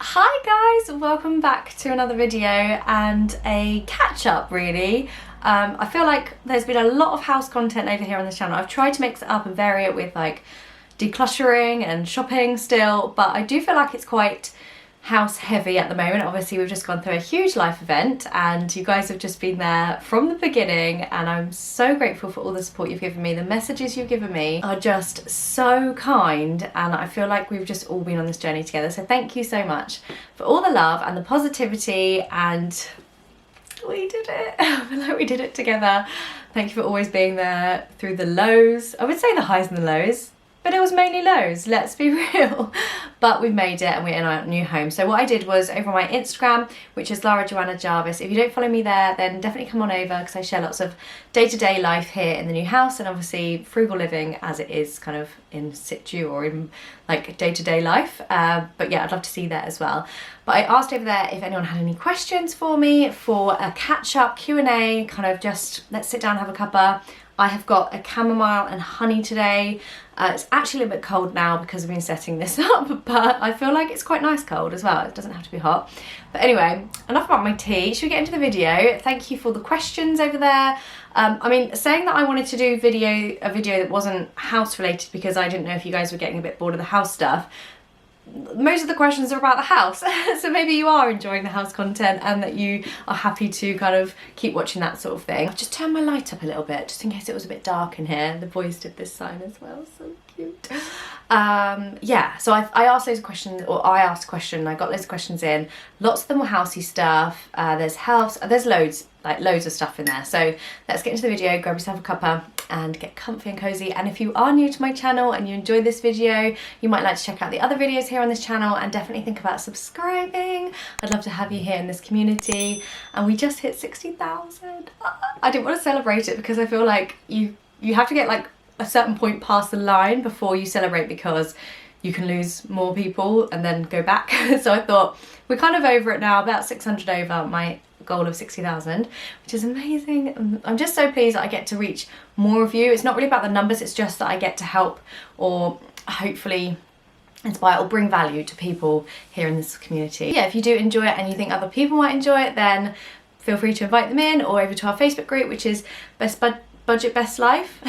Hi guys, welcome back to another video and a catch up really. I feel like there's been a lot of house content over here on this channel. I've tried to mix it up and vary it with like decluttering and shopping still, but I do feel like it's quite house heavy at the moment. Obviously we've just gone through a huge life event and you guys have just been there from the beginning, and I'm so grateful for all the support you've given me. The messages you've given me are just so kind, and I feel like we've just all been on this journey together, so thank you so much for all the love and the positivity, and we did it. I feel like we did it together. Thank you for always being there through the lows. I would say the highs and the lows, but it was mainly lows, let's be real. But we've made it and we're in our new home. So what I did was over on my Instagram, which is Lara Joanna Jarvis. If you don't follow me there, then definitely come on over, because I share lots of day-to-day life here in the new house, and obviously frugal living as it is kind of in situ or in like day-to-day life. But yeah, I'd love to see that as well. But I asked over there if anyone had any questions for me for a catch-up Q&A, kind of just let's sit down and have a cuppa. I have got a chamomile and honey today. It's actually a little bit cold now because I've been setting this up, but I feel like it's quite nice cold as well. It doesn't have to be hot. But anyway, enough about my tea. Should we get into the video? Thank you for the questions over there. I mean, saying that I wanted to do a video that wasn't house related because I didn't know if you guys were getting a bit bored of the house stuff. Most of the questions are about the house, so maybe you are enjoying the house content and that you are happy to kind of keep watching that sort of thing. I've just turned my light up a little bit just in case it was a bit dark in here. The boys did this sign as well, so cute. Yeah, so I asked those questions, or I asked a question, I got those questions in. Lots of them were housey stuff. There's house, there's loads of stuff in there. So let's get into the video, grab yourself a cuppa and get comfy and cozy. And if you are new to my channel and you enjoyed this video, you might like to check out the other videos here on this channel, and definitely think about subscribing. I'd love to have you here in this community. And we just hit 60,000. I didn't want to celebrate it because I feel like you have to get like a certain point past the line before you celebrate, because you can lose more people and then go back. So I thought we're kind of over it now, about 600 over my goal of 60,000, which is amazing. I'm just so pleased that I get to reach more of you. It's not really about the numbers, it's just that I get to help or hopefully inspire or bring value to people here in this community. Yeah, if you do enjoy it and you think other people might enjoy it, then feel free to invite them in, or over to our Facebook group, which is Budget Best Life.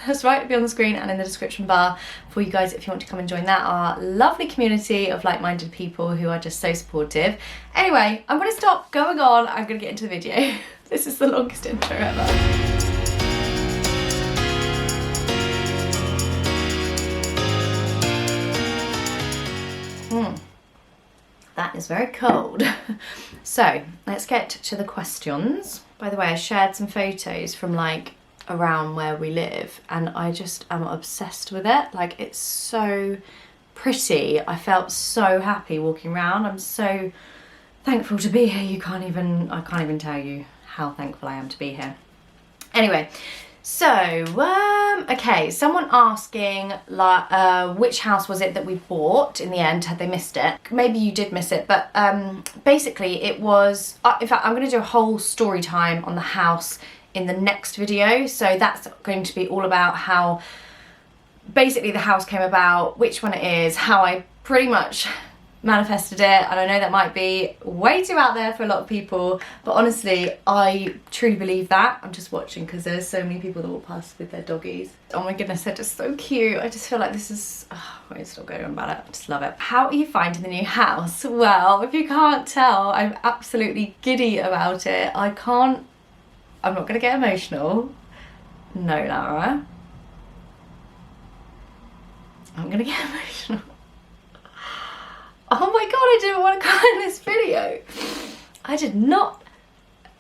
That's right, it'll be on the screen and in the description bar for you guys if you want to come and join that, our lovely community of like-minded people who are just so supportive. Anyway, I'm going to stop going on, I'm going to get into the video. This is the longest intro ever. That is very cold. So let's get to the questions. By the way, I shared some photos from like around where we live and I just am obsessed with it. Like, it's so pretty. I felt so happy walking around. I'm so thankful to be here. I can't even tell you how thankful I am to be here. Anyway, so okay, someone asking like which house was it that we bought in the end? Had they missed it? Maybe you did miss it, but basically it was in fact I'm going to do a whole story time on the house in the next video, so that's going to be all about how basically the house came about, which one it is, how I pretty much manifested it. And I know that might be way too out there for a lot of people, but honestly I truly believe that. I'm just watching because there's so many people that walk past with their doggies. Oh my goodness, they're just so cute. I just feel like this is I won't stop going on about it. I just love it. How are you finding the new house? Well, if you can't tell, I'm absolutely giddy about it. I'm not gonna get emotional. No, Lara. I'm gonna get emotional. Oh my god, I didn't want to cry in this video. I did not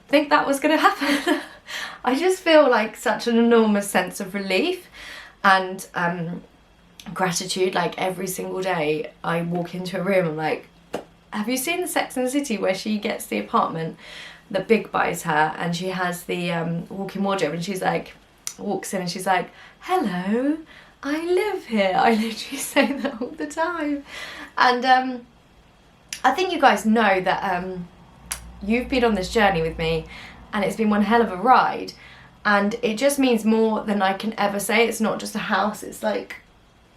think that was gonna happen. I just feel like such an enormous sense of relief and gratitude. Like, every single day I walk into a room, I'm like, have you seen the Sex and the City where she gets the apartment that Big buys her and she has the walk-in wardrobe, and she's like, walks in and she's like, hello, I live here. I literally say that all the time. And I think you guys know that you've been on this journey with me and it's been one hell of a ride, and it just means more than I can ever say. It's not just a house, it's like,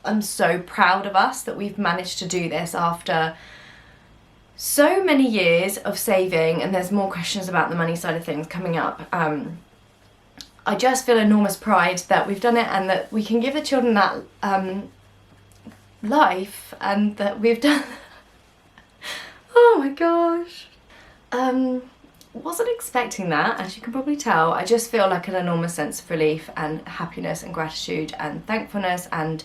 I'm so proud of us that we've managed to do this after so many years of saving, and there's more questions about the money side of things coming up. I just feel enormous pride that we've done it and that we can give the children that life, and that we've done. Oh my gosh. Wasn't expecting that, as you can probably tell. I just feel like an enormous sense of relief and happiness and gratitude and thankfulness, and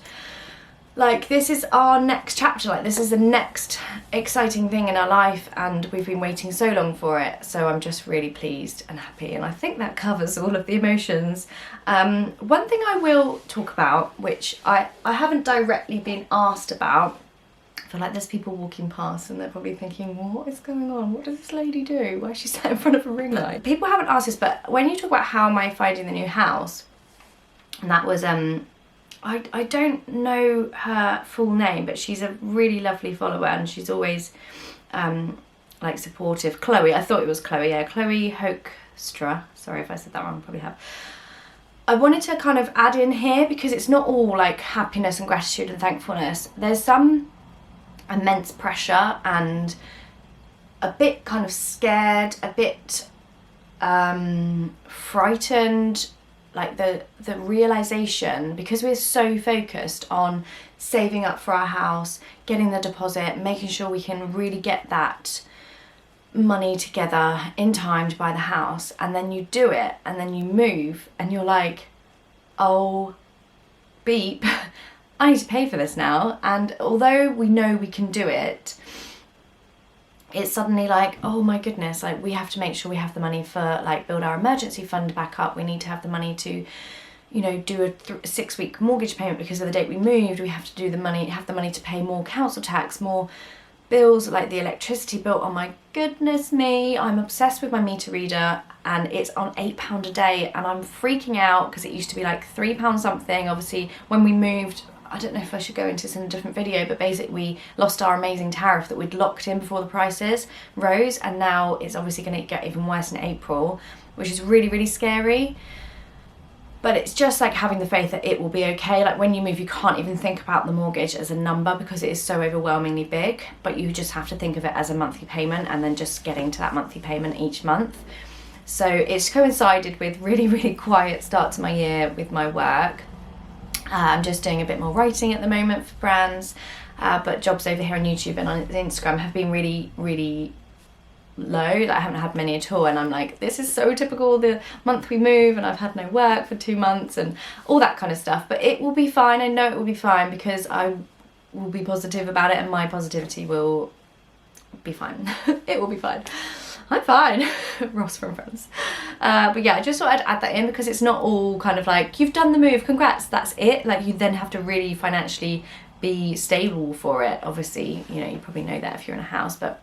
like this is our next chapter, like this is the next exciting thing in our life, and we've been waiting so long for it. So I'm just really pleased and happy, and I think that covers all of the emotions. One thing I will talk about, which I haven't directly been asked about, I feel like there's people walking past and they're probably thinking, what is going on? What does this lady do? Why is she sat in front of a ring light? People haven't asked this, but when you talk about how am I finding the new house, and that was I don't know her full name, but she's a really lovely follower and she's always like supportive. Chloe, I thought it was Chloe, yeah, Chloe Hoekstra. Sorry if I said that wrong, probably have. I wanted to kind of add in here because it's not all like happiness and gratitude and thankfulness. There's some immense pressure and a bit kind of scared, a bit frightened, like the realization, because we're so focused on saving up for our house, getting the deposit, making sure we can really get that money together in time to buy the house, and then you do it and then you move and you're like, oh beep, I need to pay for this now. And although we know we can do it, it's suddenly like, oh my goodness, like we have to make sure we have the money for like build our emergency fund back up. We need to have the money to, you know, do a 6-week mortgage payment because of the date we moved. We have to do have the money to pay more council tax, more bills, like the electricity bill. Oh my goodness me, I'm obsessed with my meter reader and it's on £8 a day and I'm freaking out because it used to be like £3 something. Obviously when we moved, I don't know if I should go into this in a different video, but basically we lost our amazing tariff that we'd locked in before the prices rose, and now it's obviously going to get even worse in April, which is really, really scary. But it's just like having the faith that it will be okay. Like when you move, you can't even think about the mortgage as a number because it is so overwhelmingly big, but you just have to think of it as a monthly payment and then just getting to that monthly payment each month. So it's coincided with really, really quiet start to my year with my work. I'm just doing a bit more writing at the moment for brands, but jobs over here on YouTube and on Instagram have been really, really low. Like, I haven't had many at all, and I'm like, this is so typical, the month we move and I've had no work for 2 months and all that kind of stuff. But it will be fine. I know it will be fine because I will be positive about it and my positivity will be fine. It will be fine. I'm fine. Ross from Friends. But yeah, I just thought I'd add that in because it's not all kind of like, you've done the move, congrats, that's it. Like you then have to really financially be stable for it. Obviously, you know, you probably know that if you're in a house, but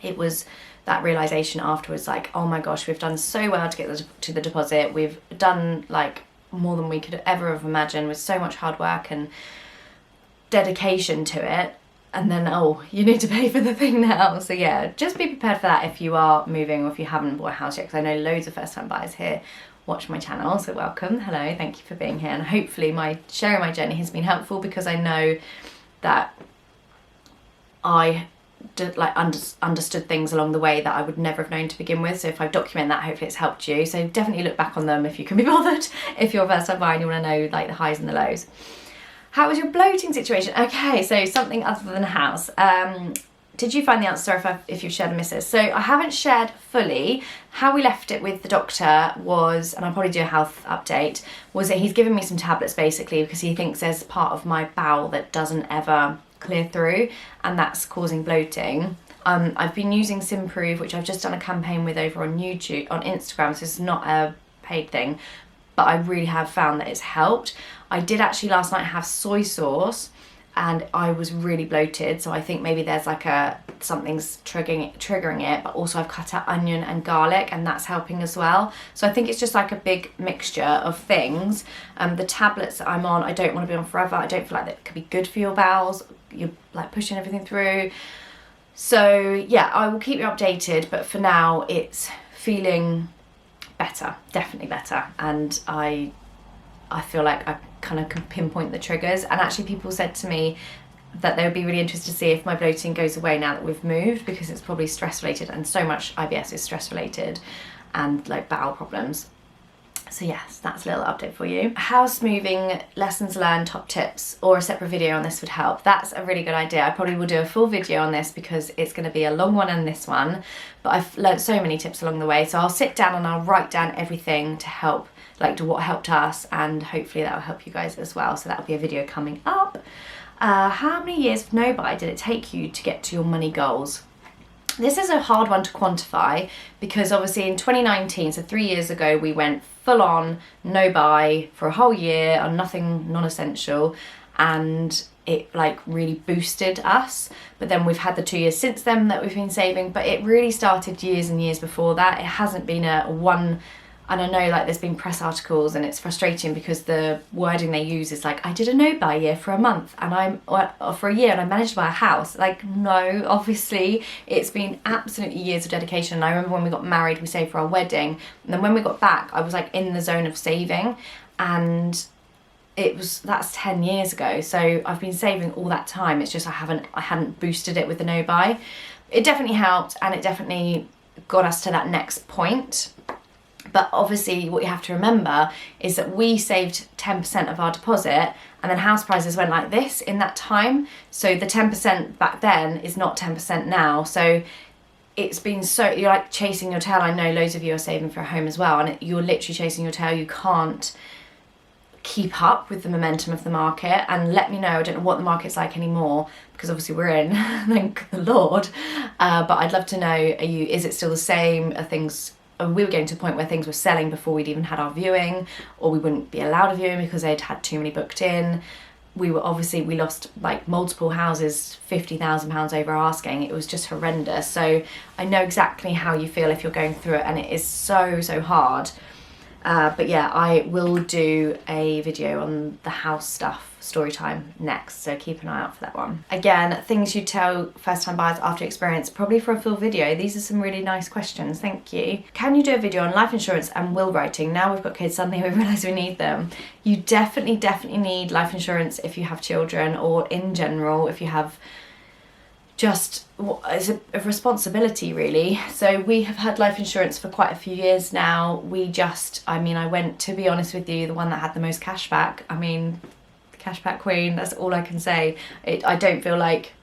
it was that realization afterwards, like, oh my gosh, we've done so well to get to the deposit. We've done like more than we could ever have imagined with so much hard work and dedication to it. And then, oh, you need to pay for the thing now. So yeah, just be prepared for that if you are moving or if you haven't bought a house yet, because I know loads of first time buyers here watch my channel, so welcome, hello, thank you for being here. And hopefully my sharing my journey has been helpful because I know that I understood things along the way that I would never have known to begin with. So if I document that, hopefully it's helped you. So definitely look back on them if you can be bothered, if you're a first time buyer and you want to know like the highs and the lows. How was your bloating situation? Okay, so something other than a house. Did you find the answer if you've shared the missus? So I haven't shared fully. How we left it with the doctor was, and I'll probably do a health update, was that he's given me some tablets basically because he thinks there's part of my bowel that doesn't ever clear through and that's causing bloating. I've been using Simprove, which I've just done a campaign with over on YouTube, on Instagram, so it's not a paid thing, but I really have found that it's helped. I did actually last night have soy sauce and I was really bloated, so I think maybe there's like something's triggering it, but also I've cut out onion and garlic and that's helping as well. So I think it's just like a big mixture of things. The tablets that I'm on, I don't want to be on forever. I don't feel like that could be good for your bowels. You're like pushing everything through. So yeah, I will keep you updated, but for now it's feeling better, definitely better. And I feel like I kind of can pinpoint the triggers, and actually people said to me that they would be really interested to see if my bloating goes away now that we've moved, because it's probably stress related, and so much IBS is stress related and like bowel problems. So yes, that's a little update for you. House moving, lessons learned, top tips, or a separate video on this would help. That's a really good idea. I probably will do a full video on this because it's going to be a long one and this one, but I've learned so many tips along the way. So I'll sit down and I'll write down everything to help, like to what helped us, and hopefully that will help you guys as well. So that'll be a video coming up. How many years of no buy did it take you to get to your money goals? This is a hard one to quantify because obviously in 2019, so 3 years ago, we went full on no buy for a whole year on nothing non-essential, and it like really boosted us. But then we've had the 2 years since then that we've been saving, but it really started years and years before that. It hasn't been a one. And I know like there's been press articles and it's frustrating because the wording they use is like, I did a no buy year for a month and for a year and I managed to buy a house. Like, no, obviously it's been absolutely years of dedication. And I remember when we got married, we saved for our wedding. And then when we got back, I was like in the zone of saving, and that's 10 years ago. So I've been saving all that time. It's just I hadn't boosted it with the no buy. It definitely helped, and it definitely got us to that next point. But obviously what you have to remember is that we saved 10% of our deposit, and then house prices went like this in that time. So the 10% back then is not 10% now. So it's been you're like chasing your tail. I know loads of you are saving for a home as well, and you're literally chasing your tail. You can't keep up with the momentum of the market. And let me know, I don't know what the market's like anymore, because obviously we're in, thank the Lord. But I'd love to know, is it still the same? We were getting to a point where things were selling before we'd even had our viewing, or we wouldn't be allowed a viewing because they'd had too many booked in. We lost like multiple houses, £50,000 over asking. It was just horrendous. So I know exactly how you feel if you're going through it, and it is so hard. But yeah, I will do a video on the house stuff, story time, next, so keep an eye out for that one. Again, things you tell first time buyers after experience, probably for a full video. These are some really nice questions, thank you. Can you do a video on life insurance and will writing? Now we've got kids, suddenly we realise we need them. You definitely need life insurance if you have children, or in general if you have it's a responsibility really. So we have had life insurance for quite a few years now. I went, to be honest with you, the one that had the most cashback. I mean, the cashback queen, that's all I can say. I don't feel like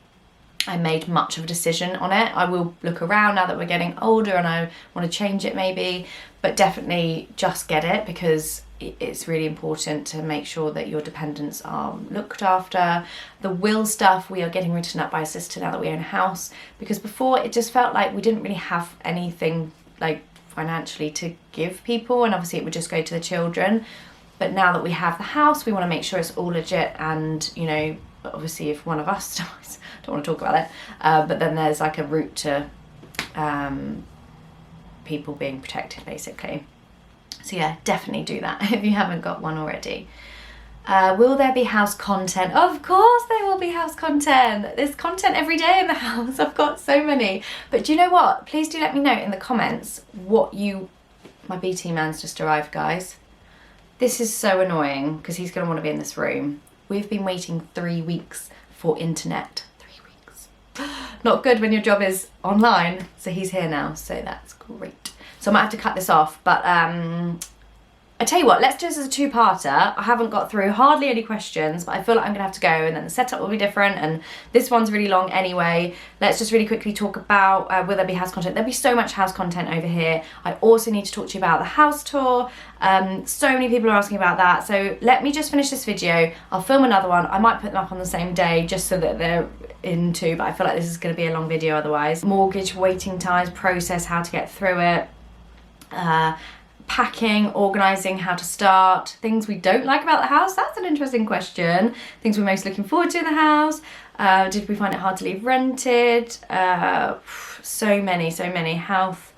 I made much of a decision on it. I will look around now that we're getting older and I want to change it maybe, but definitely just get it, because it's really important to make sure that your dependents are looked after. The will stuff, we are getting written up by a solicitor now that we own a house, because before it just felt like we didn't really have anything like financially to give people, and obviously it would just go to the children. But now that we have the house, we want to make sure it's all legit, and you know, obviously if one of us dies, I don't want to talk about it, but then there's like a route to people being protected basically. So yeah, definitely do that if you haven't got one already. Will there be house content? Of course there will be house content. There's content every day in the house. I've got so many. But do you know what? Please do let me know in the comments my BT man's just arrived, guys. This is so annoying because he's going to want to be in this room. We've been waiting 3 weeks for internet. 3 weeks. Not good when your job is online. So he's here now, so that's great. So I might have to cut this off, but I tell you what, let's do this as a two-parter. I haven't got through hardly any questions, but I feel like I'm gonna have to go, and then the setup will be different, and this one's really long anyway. Let's just really quickly talk about will there be house content. There'll be so much house content over here. I also need to talk to you about the house tour. So many people are asking about that, so let me just finish this video. I'll film another one. I might put them up on the same day just so that they're into, but I feel like this is going to be a long video otherwise. Mortgage waiting times, process, how to get through it. Packing, organising, how to start, things we don't like about the house. That's an interesting question. Things we're most looking forward to in the house. Did we find it hard to leave rented? So many. Health.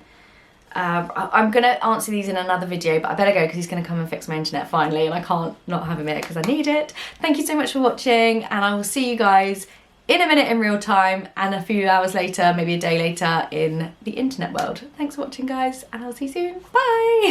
I'm going to answer these in another video, but I better go because he's going to come and fix my internet finally, and I can't not have him here because I need it. Thank you so much for watching, and I will see you guys in a minute in real time, and a few hours later, maybe a day later, in the internet world. Thanks for watching, guys, and I'll see you soon. Bye!